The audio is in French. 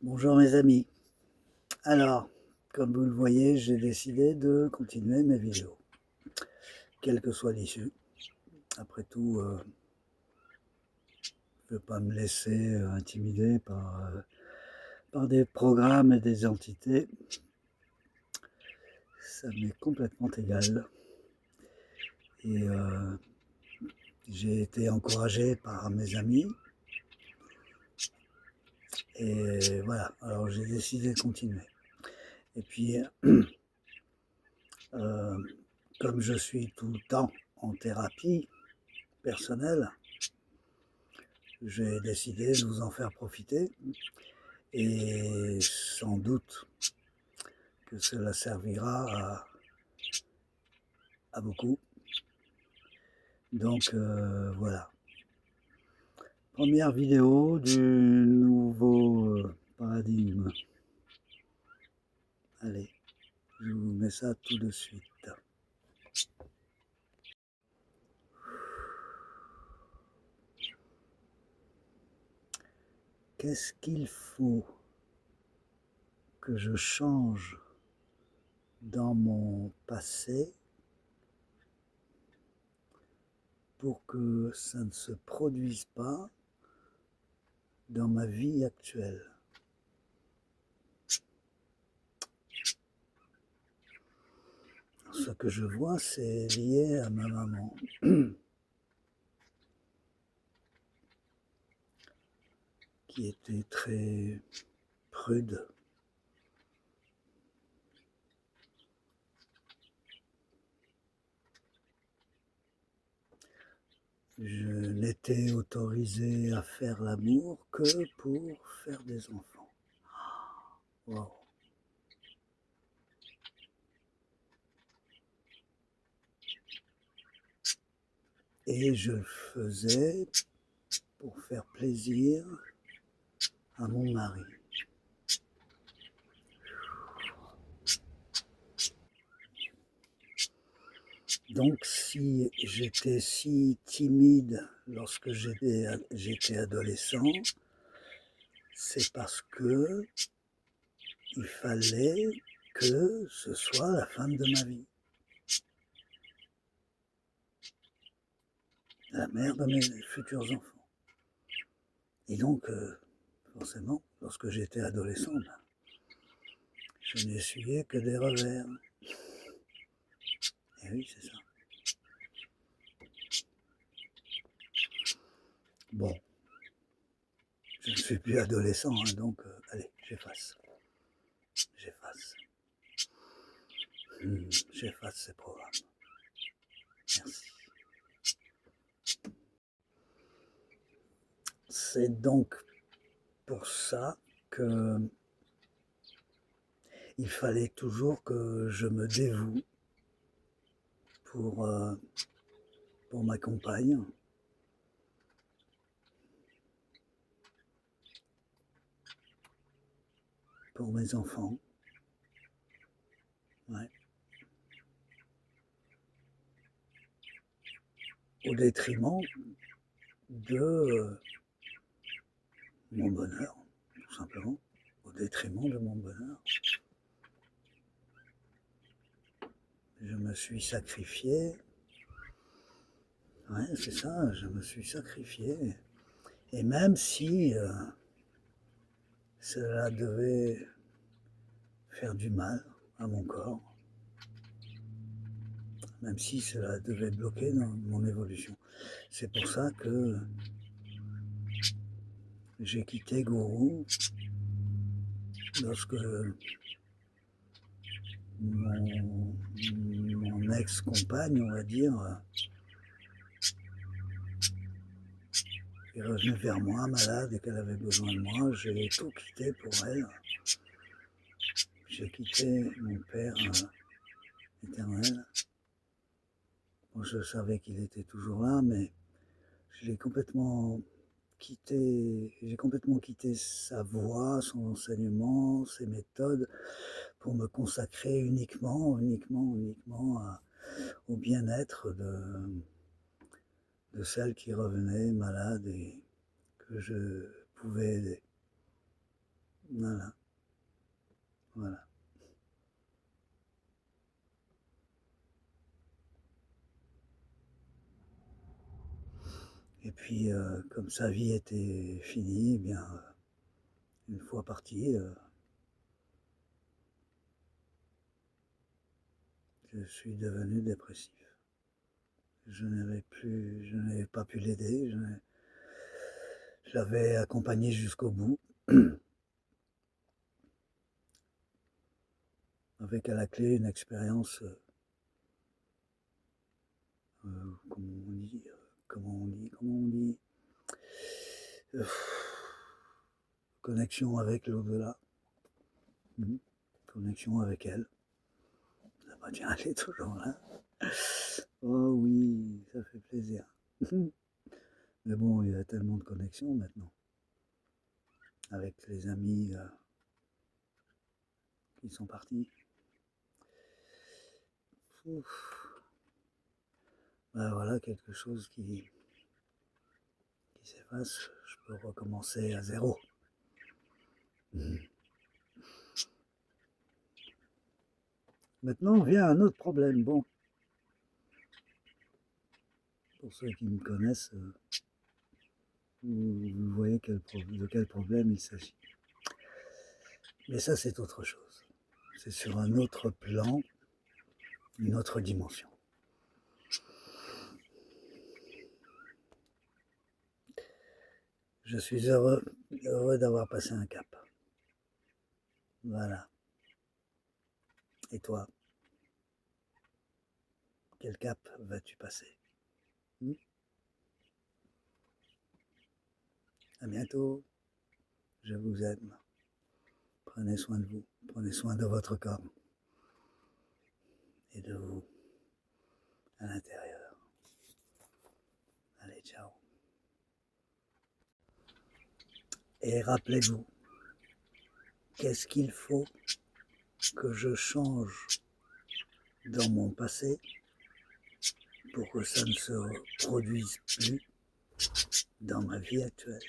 Bonjour mes amis. Alors, comme vous le voyez, j'ai décidé de continuer mes vidéos, quelle que soit l'issue. Après tout, je ne veux pas me laisser intimider par des programmes et des entités. Ça m'est complètement égal. Et j'ai été encouragé par mes amis. Et voilà, alors j'ai décidé de continuer. Et puis, euh, comme je suis tout le temps en thérapie personnelle, j'ai décidé de vous en faire profiter et sans doute que cela servira à beaucoup. Donc voilà. Première vidéo du nouveau paradigme. Allez, je vous mets ça tout de suite. Qu'est-ce qu'il faut que je change dans mon passé pour que ça ne se produise pas dans ma vie actuelle? Ce que je vois, c'est lié à ma maman. Qui était très prude. Je n'étais autorisé à faire l'amour que pour faire des enfants. Wow. Et je le faisais pour faire plaisir à mon mari. Donc si j'étais si timide lorsque j'étais adolescent, c'est parce que il fallait que ce soit la femme de ma vie, la mère de mes futurs enfants. Et donc, forcément, lorsque j'étais adolescent, je n'essuyais que des revers. Et oui, c'est ça. Bon, je ne suis plus adolescent, hein, donc allez, j'efface. J'efface. J'efface ces programmes. Merci. C'est donc pour ça que il fallait toujours que je me dévoue pour, pour ma compagne, pour mes enfants. Ouais. Au détriment de mon bonheur, tout simplement, au détriment de mon bonheur. Je me suis sacrifié, ouais, c'est ça, je me suis sacrifié. Et même si cela devait faire du mal à mon corps, même si cela devait bloquer dans mon évolution. C'est pour ça que j'ai quitté Gourou lorsque mon ex-compagne, on va dire, est revenue vers moi malade et qu'elle avait besoin de moi. J'ai tout quitté pour elle. J'ai quitté mon père éternel. Bon, je savais qu'il était toujours là, mais j'ai complètement quitté sa voix, son enseignement, ses méthodes pour me consacrer uniquement au bien-être de celle qui revenait malade et que je pouvais aider. Voilà, voilà. Et puis, comme sa vie était finie, eh bien, une fois parti, je suis devenu dépressif. Je n'avais pas pu l'aider, je l'avais accompagné jusqu'au bout, avec à la clé une expérience, comment on dit, euh, connexion avec l'au-delà, connexion avec elle. Ah bah tiens, elle est toujours là. Oh oui, ça fait plaisir. Mais bon, il y a tellement de connexions maintenant, avec les amis qui sont partis. Ouf. Ben voilà quelque chose qui s'efface, je peux recommencer à zéro. Maintenant vient un autre problème. Bon, pour ceux qui me connaissent, vous voyez de quel problème il s'agit. Mais ça, c'est autre chose. C'est sur un autre plan, une autre dimension. Je suis heureux d'avoir passé un cap. Voilà. Et toi, quel cap vas-tu passer? À bientôt. Je vous aime. Prenez soin de vous. Prenez soin de votre corps et de vous à l'intérieur. Allez, ciao. Et rappelez-vous, qu'est-ce qu'il faut que je change dans mon passé pour que ça ne se produise plus dans ma vie actuelle?